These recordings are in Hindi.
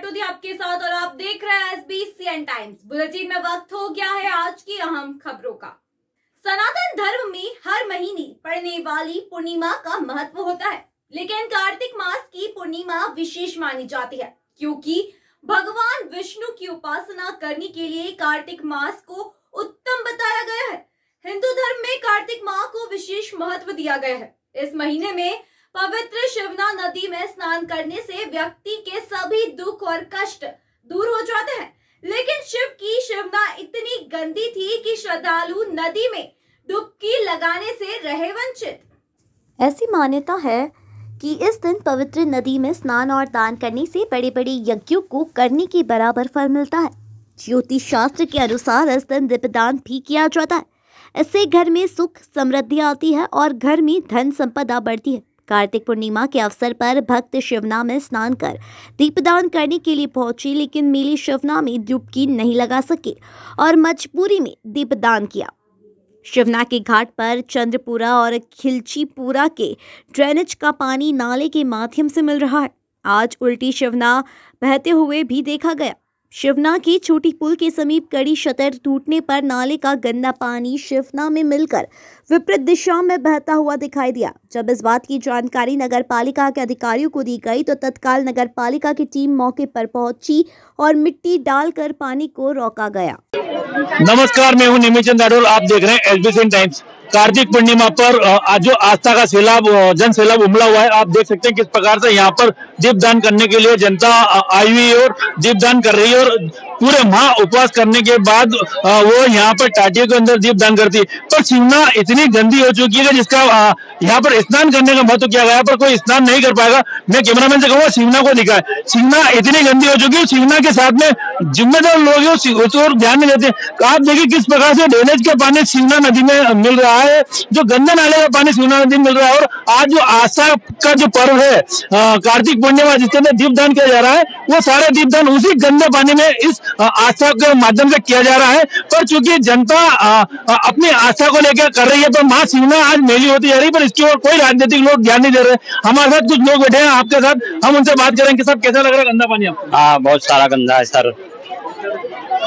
पाटोदी आपके साथ और आप देख रहे हैं SBCN टाइम्स। बुलेटिन में वक्त हो गया है आज की अहम खबरों का। सनातन धर्म में हर महीने पड़ने वाली पूर्णिमा का महत्व होता है, लेकिन कार्तिक मास की पूर्णिमा विशेष मानी जाती है क्योंकि भगवान विष्णु की उपासना करने के लिए कार्तिक मास को उत्तम बताया गया है। हिंदू धर्म में कार्तिक माह को विशेष महत्व दिया गया है। इस महीने में पवित्र शिवना नदी में स्नान करने से व्यक्ति के सभी दुख और कष्ट दूर हो जाते हैं, लेकिन शिव की शिवना इतनी गंदी थी कि श्रद्धालु नदी में डुबकी लगाने से रहे वंचित। ऐसी मान्यता है कि इस दिन पवित्र नदी में स्नान और दान करने से बड़े बड़े यज्ञों को करने के बराबर फल मिलता है। ज्योतिष शास्त्र के अनुसार इस दिन दीपदान भी किया जाता है। इससे घर में सुख समृद्धि आती है और घर में धन संपदा बढ़ती है। कार्तिक पूर्णिमा के अवसर पर भक्त शिवना में स्नान कर दीपदान करने के लिए पहुंचे, लेकिन मेले शिवना में डुबकी नहीं लगा सके और मजबूरी में दीपदान किया। शिवना के घाट पर चंद्रपुरा और खिलचीपुरा के ड्रेनेज का पानी नाले के माध्यम से मिल रहा है। आज उल्टी शिवना बहते हुए भी देखा गया। शिवना की छोटी पुल के समीप कड़ी शटर टूटने पर नाले का गंदा पानी शिवना में मिलकर विपरीत दिशा में बहता हुआ दिखाई दिया। जब इस बात की जानकारी नगर पालिका के अधिकारियों को दी गई तो तत्काल नगर पालिका की टीम मौके पर पहुंची और मिट्टी डालकर पानी को रोका गया। नमस्कार, मैं हूं निमिचंद राठौर। आप देख रहे हैं SBCN टाइम्स। कार्तिक पूर्णिमा पर आज जो आस्था का सैलाब जन सैलाब उमड़ा हुआ है, आप देख सकते हैं किस प्रकार से यहाँ पर दीपदान करने के लिए जनता आई हुई है और दीपदान कर रही है। और पूरे माह उपवास करने के बाद वो यहाँ पर टाटियों के अंदर दीपदान करती है। पर शिवना इतनी गंदी हो चुकी है जिसका यहाँ पर स्नान करने का महत्व किया गया, पर कोई स्नान नहीं कर पाएगा। मैं कैमरामैन से कहूँगा शिवना को दिखाए। शिवना इतनी गंदी हो चुकी है, शिवना के साथ में जिम्मेदार लोग हैं उस और ध्यान नहीं देते। आप देखिए किस प्रकार से ड्रेनेज का पानी शिवना नदी में मिल रहा है, जो गंदा नाले का पानी शिवना नदी में मिल रहा है। और आज जो आस्था का जो पर्व है कार्तिक पूर्णिमा, जिसके अंदर दीपदान किया जा रहा है, वो सारे दीपदान उसी गंदे पानी में इस आस्था के माध्यम से किया जा रहा है। पर चूंकि जनता अपनी आस्था को लेकर कर रही है, तो माँ शिवना आज मेली होती जा रही है, पर इसकी ओर कोई राजनीतिक लोग ध्यान नहीं दे रहे। हमारे साथ कुछ लोग बैठे हैं आपके साथ, हम उनसे बात करेंगे। सब कैसा लग रहा है गंदा पानी आपको? हाँ, बहुत सारा गंदा है सर।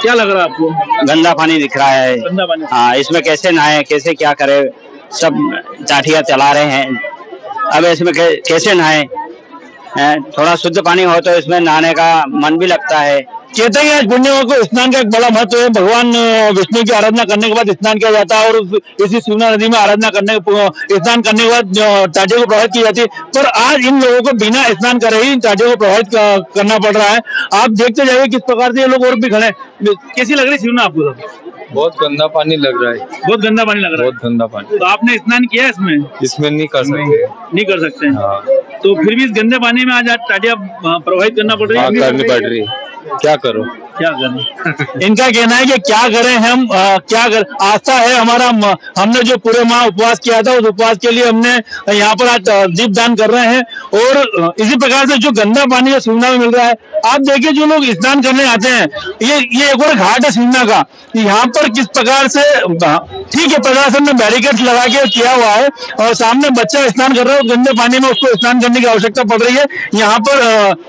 क्या लग रहा है आपको? गंदा पानी दिख रहा है। गंदा पानी? हाँ, इसमें कैसे नहाए, कैसे क्या करे, सब टाटियां चला रहे हैं। अब इसमें कैसे नहाए? थोड़ा शुद्ध पानी हो तो इसमें नहाने का मन भी लगता है। कहते हैं आज पूर्णिमा को स्नान का एक बड़ा महत्व है। भगवान विष्णु की आराधना करने के बाद स्नान किया जाता है और इसी शिवना नदी में आराधना स्नान करने के बाद टाटियों को प्रभावित की जाती है। पर आज इन लोगों को बिना स्नान करे ही टाटियों को प्रभावित करना पड़ रहा है। आप देखते जाइए किस प्रकार से ये लोग और भी खड़े हैं। कैसी लग रही शिवना आपको? बहुत गंदा पानी लग रहा है। बहुत गंदा पानी लग रहा है? बहुत गंदा पानी। तो आपने स्नान किया इसमें? इसमें नहीं कर सकते। नहीं कर सकते? हाँ। तो फिर भी इस गंदे पानी में आज टाटियां प्रभावित करना पड़ रही है? करनी पड़ रही है। क्या करो, क्या करें? इनका कहना है कि क्या करें हम, क्या कर, आस्था है हमारा। हमने जो पूरे माह उपवास किया था, उस उपवास के लिए हमने यहाँ पर आज दीपदान कर रहे हैं। और इसी प्रकार से जो गंदा पानी जो शिवना में मिल रहा है, आप देखिए जो लोग स्नान करने आते हैं, ये एक और घाट है शिवना का। यहाँ पर किस प्रकार से, ठीक है, प्रशासन ने बैरिकेड लगा के किया हुआ है और सामने बच्चा स्नान कर रहा है, गंदे पानी में उसको स्नान करने की आवश्यकता पड़ रही है। यहाँ पर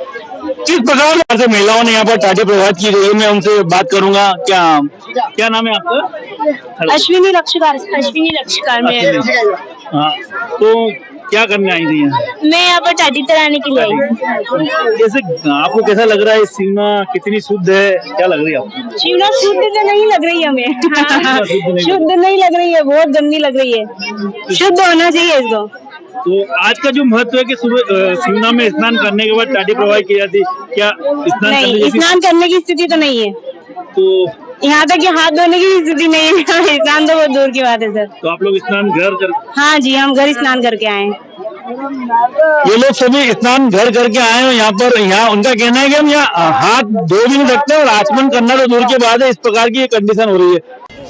किस प्रकार से महिलाओं ने यहाँ पर टाटे प्रभावित की गई है, मैं उनसे बात करूंगा। क्या नाम है आपका? अश्विनी लक्षकार में। हाँ, तो क्या करने आई थी यहाँ? मैं यहाँ पर टाटी तराने के लिए आई। जैसे आपको कैसा लग रहा है शिवना कितनी शुद्ध है, क्या लग रही है आपको? शिवना शुद्ध तो नहीं लग रही है हमें। शुद्ध नहीं लग रही है, बहुत गंदी लग रही है। शुद्ध होना चाहिए इसको। तो आज का जो महत्व है कि सुबह शिवना में स्नान करने के बाद टाटी प्रभावित की जाती, क्या स्नान करने की स्थिति तो नहीं है। तो यहाँ तक कि हाथ धोने की स्थिति नहीं है। स्नान तो बहुत दूर की बात है सर। तो आप लोग स्नान घर कर? हाँ जी, हम घर स्नान करके आए हैं। ये लोग सभी स्नान घर करके आए हैं यहाँ पर। यहाँ उनका कहना है कि हम यहाँ हाथ धो भी नहीं सकते और आचमन करना तो दूर की बात है। इस प्रकार की कंडीशन हो रही है।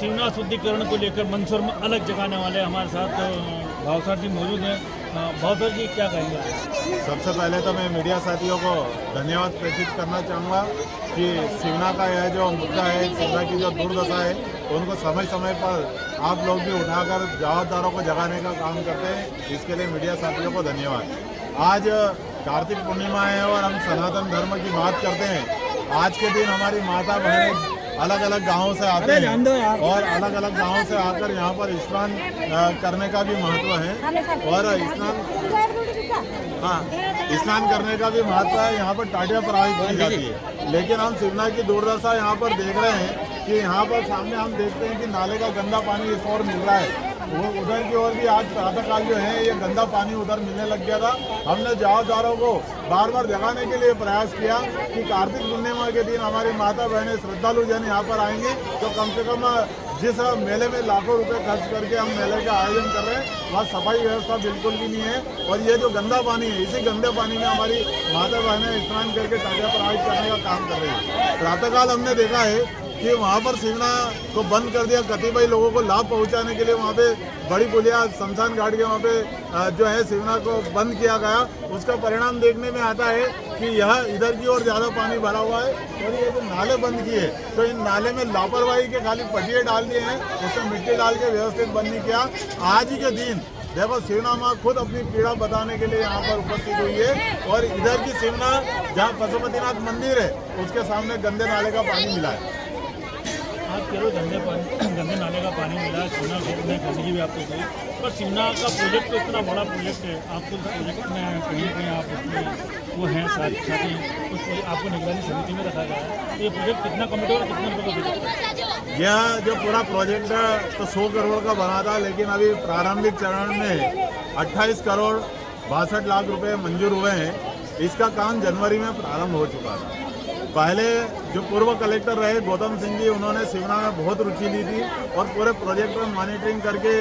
शिवना शुद्धिकरण को लेकर मंदसौर में अलग जगाने वाले हमारे साथ भावसर जी मौजूद हैं। भावसर जी, क्या कहेंगे? सबसे पहले तो मैं मीडिया साथियों को धन्यवाद प्रेषित करना चाहूँगा कि शिवना का यह जो मुद्दा है, शिवना की जो दुर्दशा है, उनको समय समय पर आप लोग भी उठाकर जवाबदारों को जगाने का काम करते हैं। इसके लिए मीडिया साथियों को धन्यवाद। आज कार्तिक पूर्णिमा है और हम सनातन धर्म की बात करते हैं। आज के दिन हमारी माता बहनें अलग अलग गांवों से आते हैं और अलग अलग गांवों से आकर यहाँ पर स्नान करने का भी महत्व है और स्नान करने का भी महत्व है। यहाँ पर टाटियाँ प्रवाहित की जाती है, लेकिन हम शिवना की दुर्दशा यहाँ पर देख रहे हैं कि यहाँ पर सामने हम देखते हैं कि नाले का गंदा पानी इस ओर मिल रहा है, वो उधर की ओर भी आज प्रातःकाल जो है ये गंदा पानी उधर मिलने लग गया था। हमने जवाबदारों को बार बार जगाने के लिए प्रयास किया कि कार्तिक पूर्णिमा के दिन हमारी माता बहनें श्रद्धालु जन यहाँ पर आएंगे तो कम से कम जिस मेले में लाखों रुपए खर्च करके हम मेले का आयोजन कर रहे हैं वहाँ सफाई व्यवस्था बिल्कुल भी नहीं है और ये जो गंदा पानी है इसी गंदे पानी में हमारी माता बहनें स्नान करके टाटियाँ प्रवाहित करने का काम कर रही है। प्रातःकाल हमने देखा है कि वहाँ पर शिवना को बंद कर दिया, कतिपय लोगों को लाभ पहुँचाने के लिए वहाँ पे बड़ी पुलिया शमशान घाट के वहाँ पे जो है शिवना को बंद किया गया। उसका परिणाम देखने में आता है कि यह इधर की ओर ज़्यादा पानी भरा हुआ है और ये जो नाले बंद किए तो इन नाले में लापरवाही के खाली पटिए डाल दिए हैं, उसमें मिट्टी डाल के व्यवस्थित बंद नहीं किया। आज ही के दिन देखो शिवना माँ खुद अपनी पीड़ा बताने के लिए यहाँ पर उपस्थित हुई है और इधर की शिवना जहाँ पशुपतिनाथ मंदिर है उसके सामने गंदे नाले का पानी मिला है। आप कह रहे गंदे नाले का पानी मिला है, शिवना में गंदगी भी आपको हुई, पर शिवना का प्रोजेक्ट तो इतना बड़ा प्रोजेक्ट है, आपको उस प्रोजेक्ट में कहीं कहीं आप उसमें वो हैं साथ ही उसको आपको निगरानी समिति में रखा गया है, तो ये प्रोजेक्ट कितना कमिट और कितना रुपये का प्रोजेक्ट है? यह जो पूरा प्रोजेक्ट तो 100 करोड़ का बना था, लेकिन अभी प्रारंभिक चरण में 28 करोड़ 62 लाख रुपए मंजूर हुए हैं। इसका काम जनवरी में प्रारंभ हो चुका था। पहले जो पूर्व कलेक्टर रहे गौतम सिंह जी, उन्होंने शिवना में बहुत रुचि ली थी और पूरे प्रोजेक्ट में मॉनिटरिंग करके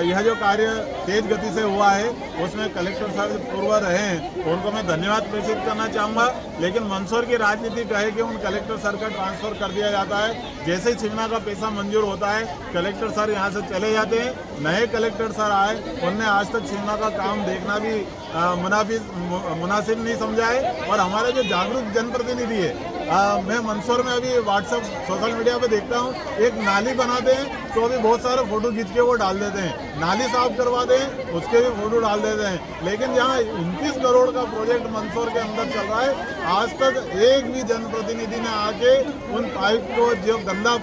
यह जो कार्य तेज गति से हुआ है उसमें कलेक्टर साहब पूर्व रहे हैं, उनको मैं धन्यवाद प्रेषित करना चाहूँगा। लेकिन मंदसौर की राजनीति कहे कि उन कलेक्टर सर का ट्रांसफर कर दिया जाता है। जैसे ही शिवना का पैसा मंजूर होता है कलेक्टर सर यहाँ से चले जाते हैं, नए कलेक्टर सर आए, उनने आज तक शिवना का काम देखना भी मुनासिब नहीं समझा है। और हमारे जो जागरूक जनप्रतिनिधि है, मैं मंदसौर में अभी व्हाट्सएप सोशल मीडिया पे देखता हूँ, एक नाली बनाते हैं तो अभी बहुत सारे फोटो खींच के वो डाल देते हैं, नाली साफ करवाते हैं उसके भी फोटो डाल देते हैं। लेकिन यहाँ 29 करोड़ का प्रोजेक्ट मंदसौर के अंदर चल रहा है, आज तक एक भी जनप्रतिनिधि ने आके उन पाइप को जो गंदा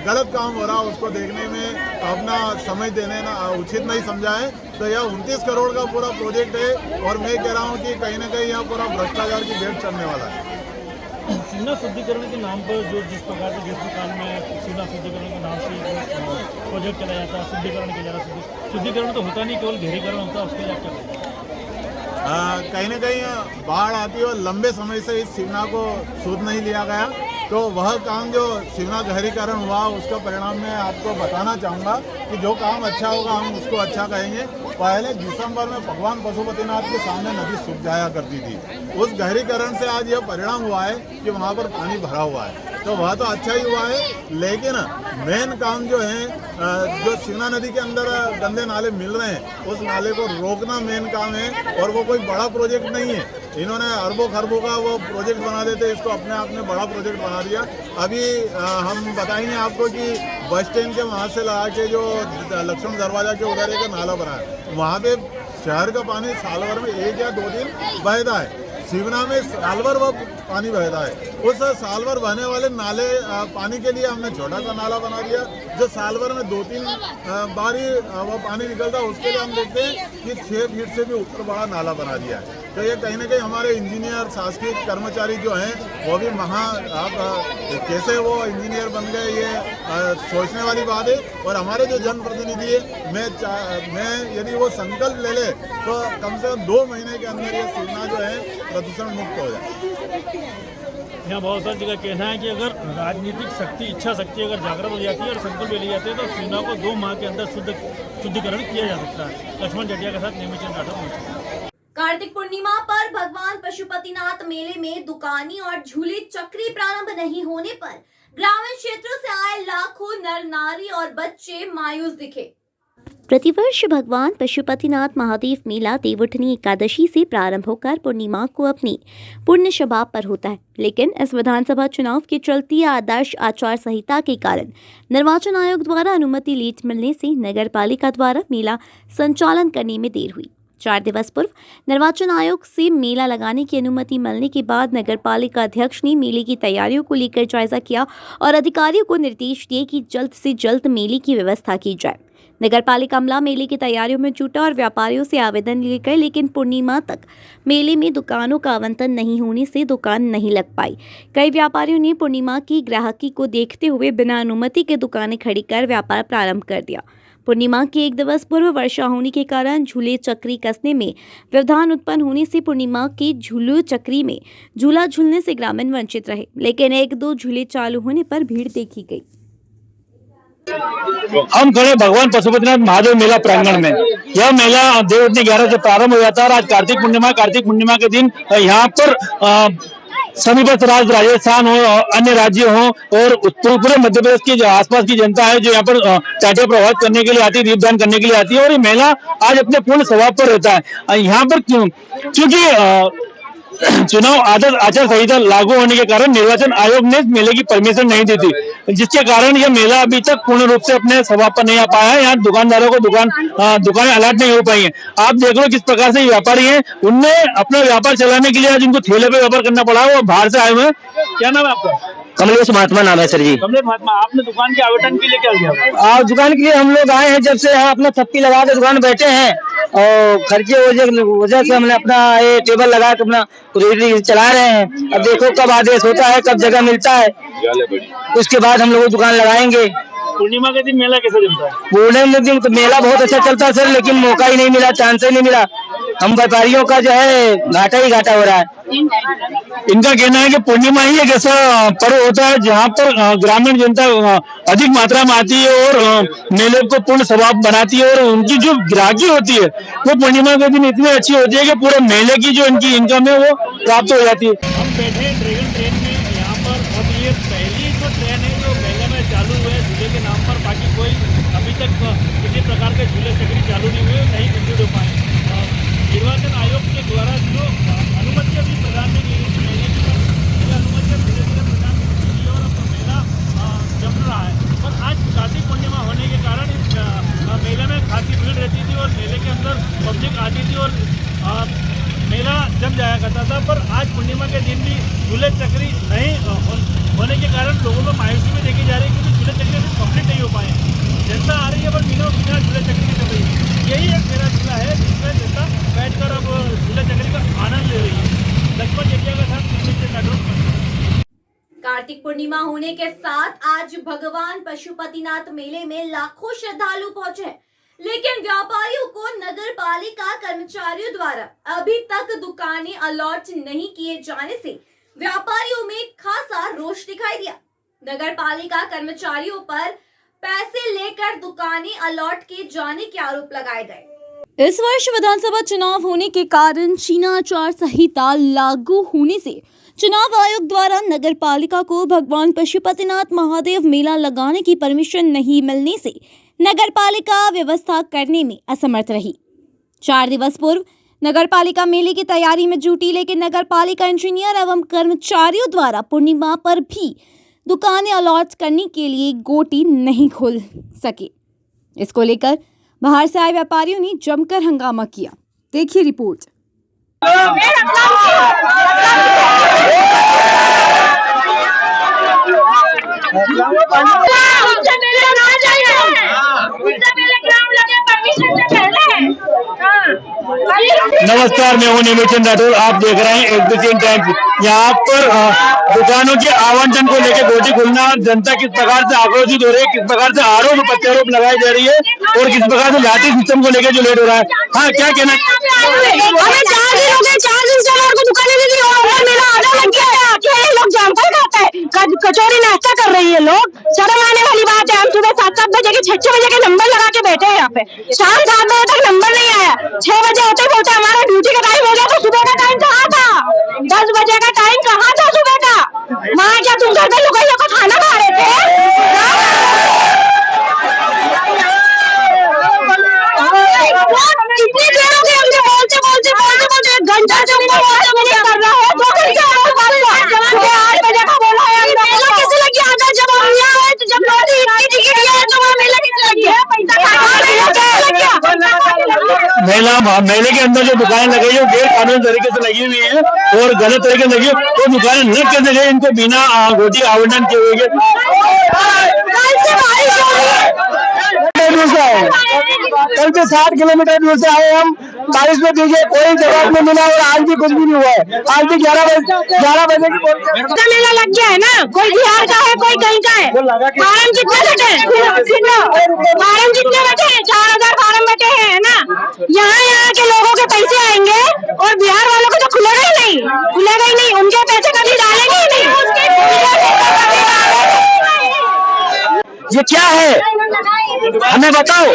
गलत काम हो रहा है उसको देखने में अपना समय देने उचित नहीं समझा है। तो यह 29 करोड़ का पूरा प्रोजेक्ट है और मैं कह रहा हूँ कि कहीं ना कहीं यहाँ पूरा भ्रष्टाचार की भेंट चढ़ने वाला है। शिवना शुद्धिकरण के नाम पर जो जिस प्रकार से जिस प्रकार में शिवना शुद्धिकरण के नाम से प्रोजेक्ट चलाया जाता है, शुद्धिकरण किया जाता है, शुद्धिकरण तो होता नहीं, केवल गहरीकरण होता है, उसके लिए क्या करते हैं? कहीं ना कहीं बाढ़ आती है और लंबे समय से इस शिवना को शुद्ध नहीं लिया गया, तो वह काम जो शिवना गहरीकरण हुआ उसका परिणाम मैं आपको बताना चाहूँगा कि जो काम अच्छा होगा हम उसको अच्छा कहेंगे। पहले दिसंबर में भगवान पशुपतिनाथ के सामने नदी सूख जाया करती थी, उस गहरीकरण से आज यह परिणाम हुआ है कि वहाँ पर पानी भरा हुआ है, तो वह तो अच्छा ही हुआ है। लेकिन मेन काम जो है जो शिवना नदी के अंदर गंदे नाले मिल रहे हैं उस नाले को रोकना मेन काम है और वो कोई बड़ा प्रोजेक्ट नहीं है। इन्होंने अरबों खरबों का वो प्रोजेक्ट बना देते, इसको अपने आप में बड़ा प्रोजेक्ट बना दिया। अभी हम बताएंगे आपको कि बस स्टैंड के वहाँ से लगा के जो लक्ष्मण दरवाजा के उधर एक नाला बना है, वहाँ पे शहर का पानी साल भर में 1 या 2 दिन बहता है। शिवना में साल भर वो पानी बहता है, उस साल भर बहने वाले नाले पानी के लिए हमने छोटा सा नाला बना दिया जो साल भर में 2-3 बार ही वो पानी निकलता है। उसके लिए हम देखते हैं कि 6 फीट से भी ऊपर बड़ा नाला बना दिया है। तो ये कहीं ना कहीं हमारे इंजीनियर शासकीय कर्मचारी जो हैं वो भी कैसे वो इंजीनियर बन गए ये सोचने वाली बात है। और हमारे जो जनप्रतिनिधि है मैं यदि वो संकल्प ले ले तो कम से कम 2 महीने के अंदर ये शिवना जो है प्रदूषण मुक्त हो जाए। यहाँ बहुत सारी जगह कहना है कि अगर राजनीतिक शक्ति, इच्छा शक्ति अगर जागृत हो जाती है और संकल्प ले ली जाती है तो शिवना को 2 माह के अंदर शुद्धिकरण किया जा सकता है। लक्ष्मण जटिया के साथ नेमीचंद राठौर। कार्तिक पूर्णिमा पर भगवान पशुपतिनाथ मेले में दुकानी और झूले चक्री प्रारंभ नहीं होने पर ग्रामीण क्षेत्रों से आए लाखों नर नारी और बच्चे मायूस दिखे। प्रतिवर्ष भगवान पशुपतिनाथ महादेव मेला देवउठनी एकादशी से प्रारंभ होकर पूर्णिमा को अपनी पुण्य शबाब पर होता है, लेकिन इस विधानसभा चुनाव के चलती आदर्श आचार संहिता के कारण निर्वाचन आयोग द्वारा अनुमति लेट मिलने से नगर पालिका द्वारा मेला संचालन करने में देर हुई, 4 दिवस पूर्व निर्वाचन आयोग से मेला लगाने की अनुमति मिलने के बाद नगर पालिका अध्यक्ष ने मेले की तैयारियों को लेकर जायजा किया और अधिकारियों को निर्देश दिए कि जल्द से जल्द मेले की व्यवस्था की जाए। नगर पालिका अमला मेले की तैयारियों में जुटा और व्यापारियों से आवेदन लिए गए, लेकिन पूर्णिमा तक मेले में दुकानों का आवंटन नहीं होने से दुकान नहीं लग पाई। कई व्यापारियों ने पूर्णिमा की ग्राहकी को देखते हुए बिना अनुमति के दुकानें खड़ी कर व्यापार प्रारंभ कर दिया। पूर्णिमा के 1 दिवस पूर्व वर्षा होने के कारण झूले चक्री कसने में व्यवधान उत्पन्न होने से पूर्णिमा के झूले चक्री में झूला झूलने से ग्रामीण वंचित रहे, लेकिन 1-2 झूले चालू होने पर भीड़ देखी गई। हम खड़े भगवान पशुपतिनाथ महादेव मेला प्रांगण में। यह मेला देवउठनी 11 से प्रारंभ हो जाता है और आज कार्तिक पूर्णिमा के दिन यहाँ पर समीपस्थ राज्य राजस्थान हो, अन्य राज्य हो और पूरे मध्य प्रदेश की जो आसपास की जनता है जो यहाँ पर टाटिया प्रभावित करने के लिए आती है, दीपदान करने के लिए आती है और ये मेला आज अपने पूर्ण स्वभाव पर रहता है। यहाँ पर क्योंकि चुनाव आचार संहिता लागू होने के कारण निर्वाचन आयोग ने मेले की परमिशन नहीं दी थी, जिसके कारण यह मेला अभी तक पूर्ण रूप से अपने स्वभाव पर नहीं आ पाया है। यहाँ दुकानदारों को दुकानें अलर्ट नहीं हो पाई हैं। आप देख लो किस प्रकार से व्यापारी हैं, उनने अपना व्यापार चलाने के लिए आज उनको ठेले पे व्यापार करना पड़ा, वो बाहर से आए हुए हैं। क्या नाम है आपका? कमलेश महात्मा नाम है सर जी। कमलेश महात्मा, आपने दुकान के आवंटन के लिए क्या किया? दुकान के लिए हम लोग आए हैं, जब से यहाँ अपना थप्पी लगा के दुकान बैठे हैं और खर्चे वजह से हमने अपना ये टेबल लगा के अपना चला रहे हैं। अब देखो कब आदेश होता है, कब जगह मिलता है, उसके बाद हम लोग दुकान लगाएंगे। पूर्णिमा के दिन मेला कैसे चलता है? पूर्णिमा के दिन तो मेला बहुत अच्छा चलता है सर, लेकिन मौका ही नहीं मिला, चांस ही नहीं मिला। हम व्यापारियों का जो है घाटा ही घाटा हो रहा है। इनका कहना है कि पूर्णिमा ही एक ऐसा पर्व होता है जहाँ पर ग्रामीण जनता अधिक मात्रा में आती है और मेले को पूर्ण स्वभाव बनाती है और उनकी जो ग्राहकी होती है वो पूर्णिमा के दिन इतनी अच्छी होती है कि पूरे मेले की जो इनकी इनकम है वो प्राप्त हो जाती है। हम बैठे हैं ड्रैगन ट्रेन में यहाँ पर, अब ये पहली जो ट्रेन है जो मेले में चालू हुए झूले के नाम पर, बाकी कोई अभी तक किसी प्रकार के झूले चक्री चालू नहीं हुए, नहीं कंप्लीट हो पाए। निर्वाचन आयोग के द्वारा जो अनुमति अभी प्रदान नहीं की गई मेले की, अनुमति धीरे धीरे प्रदान की और अब मेला जम रहा है। और आज कार्तिक पूर्णिमा होने के कारण इस मेले में खासी भीड़ रहती थी और मेले के अंदर पब्लिक आती थी और मेला जम जाया करता था। पर आज पूर्णिमा के दिन भी झूले चक्री नहीं होने के कारण लोगों को मायूसी में देखी जा रही है, क्योंकि झूले चक्री अभी कंप्लीट नहीं हो पाए। जनता आ रही है पर बिना झूले चक्री की चल रही है। यही एक मेरा झूला है जिसमें जनता बैठकर अब झूले चक्री का आनंद ले रही है। लगभग एरिया का साथ कार्तिक पूर्णिमा होने के साथ आज भगवान पशुपतिनाथ मेले में लाखों श्रद्धालु पहुंचे हैं, लेकिन व्यापारियों को नगर पालिका कर्मचारियों द्वारा अभी तक दुकानें अलॉट नहीं किए जाने से व्यापारियों में खासा रोष दिखाई दिया। नगर पालिका कर्मचारियों पर पैसे लेकर दुकानें अलॉट किए जाने के आरोप लगाए गए। इस वर्ष विधानसभा चुनाव होने के कारण चुनाव आचार संहिता लागू होने से चुनाव आयोग द्वारा नगर पालिका को भगवान पशुपतिनाथ महादेव मेला लगाने की परमिशन नहीं मिलने से नगर पालिका व्यवस्था करने में असमर्थ रही। 4 दिवस पूर्व नगर पालिका मेले की तैयारी में जुटी, लेकिन नगर पालिका इंजीनियर एवं कर्मचारियों द्वारा पूर्णिमा पर भी दुकानें अलॉट करने के लिए गोटी नहीं खोल सके। इसको लेकर बाहर से आए व्यापारियों ने जमकर हंगामा किया। देखिए रिपोर्ट। नमस्कार, मैं हूं निमिचंद राठौर। आप देख रहे हैं एग्जिबिशन टाइम्स। यहाँ पर दुकानों के आवंटन को लेकर गोटी खुलना, जनता किस प्रकार से आक्रोशित हो रही है, किस प्रकार से आरोप प्रत्यारोप लगाई जा रही है और किस प्रकार से लाठी सिस्टम को लेकर जो लेट हो रहा है। हाँ, क्या कहना? हमें 4 दिन हो गए, 4 दिन से हमारे को दुकानें नहीं दी और मेरा आधा लग गया है। ये लोग जानते हैं खाता है, कचौरी नाश्ता कर रही है लोग। शर्म आने वाली बात है। हम सुबह 7-7 बजे के 6-6 बजे के नंबर लगा के बैठे हैं यहाँ पे, शाम 7 बजे तक नंबर नहीं आया। 6 बजे होते बोलते हमारा ड्यूटी का टाइम हो गया, तो सुबह का टाइम कहाँ था? 10 बजे का टाइम कहाँ था सुबह का? वहाँ क्या तुम घर पे लुगाइयों को खाना खा रहे थे? कितनी देर हो गई हमसे बोलते 1 घंटा से ऊपर कर रहा है। 2 घंटे 8 बजे का बोला है। मेला कैसे लग गया? आधा जब हम यहाँ आए तो जब इतनी टिकट लिया है तो वहाँ मेला कैसे लग गया? पैसा मेले के अंदर जो दुकानें लगी है गैर कानूनी तरीके से लगी हुई है और गलत तरीके से लगी है, वो दुकानें न करने गई, इनको बिना रोटी आवंटन किए हुए कल से 60 किलोमीटर दूर से आए हम, बारिश में भीगे, कोई जवाब नहीं मिला और आज भी कुछ भी नहीं हुआ है। आज भी 11 बजे की मेला लग गया है ना, कोई बिहार का है कोई कहीं का है। फार्म कितने बचे? फार्म कितने बचे? 4000 फार्म बचे हैं ना। यहाँ के लोगों के पैसे आएंगे और बिहार वालों को तो खुलेगा ही नहीं, उनके पैसे कभी डालेंगे ही नहीं। ये क्या है हमें बताओ।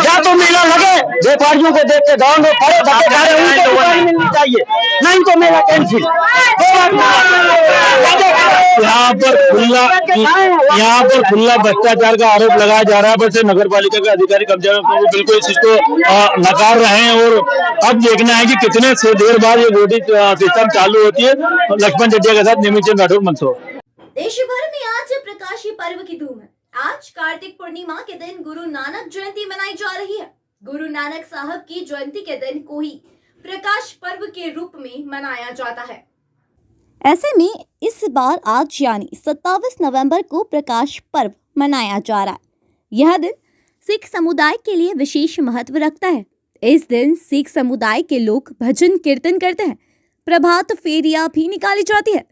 या तो मेला लगे, व्यापारियों को देख के गाँव में पड़े धक्के खा रहे उनको दुकान मिलनी चाहिए, नहीं तो मेला कैंसिल। यहाँ पर खुला भ्रष्टाचार का आरोप लगाया जा रहा है, वैसे नगर पालिका के अधिकारी कब्जा में बिल्कुल इस चीज को नकार रहे हैं और अब देखना है कि कितने से देर बाद ये वोटिंग सिस्टम चालू होती है। लक्ष्मण जटिया के साथ निमित चंद राठौर, मंदसौर। देश भर में आज प्रकाशी पर्व की धूम है। आज कार्तिक पूर्णिमा के दिन गुरु नानक जयंती मनाई जा रही है। गुरु नानक साहब की जयंती के दिन को ही प्रकाश पर्व के रूप में मनाया जाता है। ऐसे में इस बार आज यानी 27 नवंबर को प्रकाश पर्व मनाया जा रहा है। यह दिन सिख समुदाय के लिए विशेष महत्व रखता है। इस दिन सिख समुदाय के लोग भजन कीर्तन करते हैं, प्रभात फेरियां भी निकाली जाती है।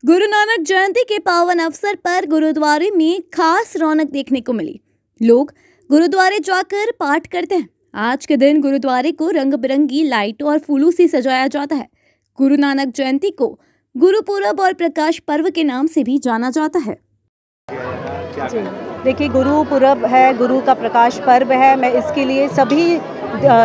गुरु नानक जयंती के पावन अवसर पर गुरुद्वारे में खास रौनक देखने को मिली। लोग गुरुद्वारे जाकर पाठ करते हैं। आज के दिन गुरुद्वारे को रंग बिरंगी लाइटों और फूलों से सजाया जाता है। गुरु नानक जयंती को गुरुपुरब और प्रकाश पर्व के नाम से भी जाना जाता है। देखिए, गुरुपुरब है, गुरु का प्रकाश पर्व है। मैं इसके लिए सभी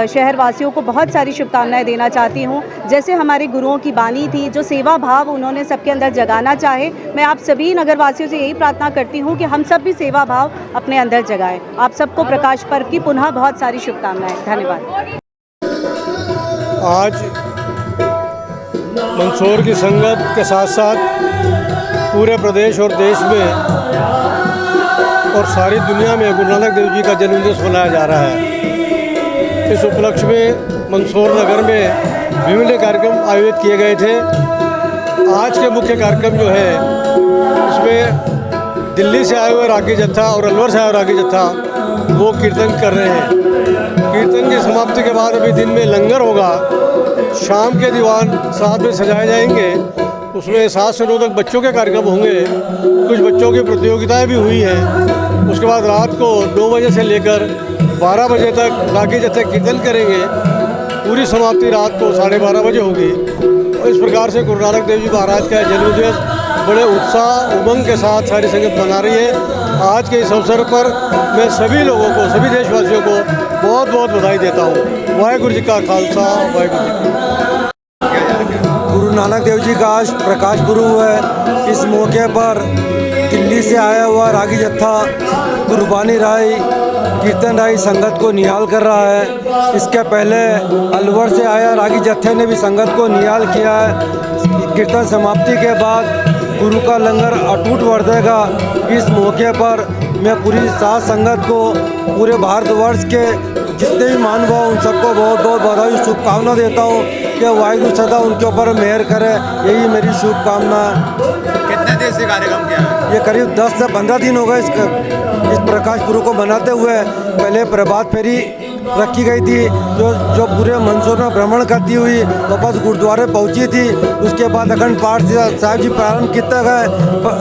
शहरवासियों को बहुत सारी शुभकामनाएं देना चाहती हूं। जैसे हमारे गुरुओं की बानी थी, जो सेवा भाव उन्होंने सबके अंदर जगाना चाहे, मैं आप सभी नगरवासियों से यही प्रार्थना करती हूं कि हम सब भी सेवा भाव अपने अंदर जगाएं। आप सबको प्रकाश पर्व की पुनः बहुत सारी शुभकामनाएं। धन्यवाद। आज मंदसौर की संगत के साथ साथ पूरे प्रदेश और देश में और सारी दुनिया में गुरु नानक देव जी का जन्मदिवस मनाया जा रहा है। इस उपलक्ष्य में मंदसौर नगर में विभिन्न कार्यक्रम आयोजित किए गए थे। आज के मुख्य कार्यक्रम जो है इसमें दिल्ली से आए हुए रागी जत्था और अलवर से आए हुए रागी जत्था वो कीर्तन कर रहे हैं। कीर्तन की समाप्ति के बाद अभी दिन में लंगर होगा। शाम के दीवान साथ में सजाए जाएंगे, उसमें 7 से 9 तक बच्चों के कार्यक्रम होंगे। कुछ बच्चों की प्रतियोगिताएं भी हुई हैं। उसके बाद रात को 9 बजे से लेकर 12 बजे तक रागी जत्थे कीर्तन करेंगे। पूरी समाप्ति रात को 12:30 बजे होगी। और इस प्रकार से गुरु नानक देव जी महाराज का जन्मदिवस बड़े उत्साह उमंग के साथ सारी संगत मना रही है। आज के इस अवसर पर मैं सभी लोगों को, सभी देशवासियों को बहुत बहुत बधाई देता हूँ। वाहेगुरु जी का खालसा, वाहेगुरु जी की फतेह। गुरु नानक देव जी का आज प्रकाश पुरब है। इस मौके पर दिल्ली से आया हुआ रागी जत्था गुरबानी राय, कीर्तन राय संगत को निहाल कर रहा है। इसके पहले अलवर से आया रागी जत्थे ने भी संगत को निहाल किया है। कीर्तन समाप्ति के बाद गुरु का लंगर अटूट वर्तेगा। इस मौके पर मैं पूरी साथ संगत को, पूरे भारतवर्ष के जितने भी महानुभाव उन सबको बहुत बहुत बधाई शुभकामना देता हूँ कि वाहिगुरु सदा उनके ऊपर मेहर करे, यही मेरी शुभकामना है। कितने दिन से कार्यक्रम किया है? ये करीब 10 से 15 दिन हो गए इस प्रकाश पुरब को मनाते हुए। पहले प्रभात फेरी रखी गई थी जो पूरे मंदसौर में भ्रमण करती हुई वापस गुरुद्वारे पहुंची थी। उसके बाद अखंड पाठ साहब जी प्रारंभ किए गए।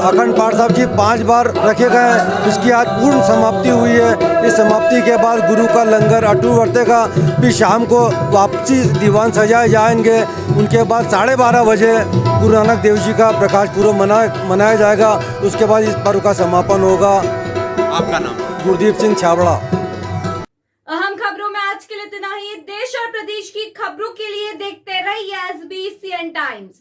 अखंड पाठ साहब जी 5 बार रखे गए। इसकी आज पूर्ण समाप्ति हुई है। इस समाप्ति के बाद गुरु का लंगर अटूट वर्तेगा। फिर शाम को वापसी दीवान सजाए जाएंगे। उनके बाद 12:30 बजे गुरु नानक देव जी का प्रकाश पुरब मनाया जाएगा। उसके बाद इस पर्व का समापन होगा। आपका नाम? गुरदीप सिंह छाबड़ा। अहम खबरों में आज के लिए इतना ही। देश और प्रदेश की खबरों के लिए देखते रहिए SBCN टाइम्स।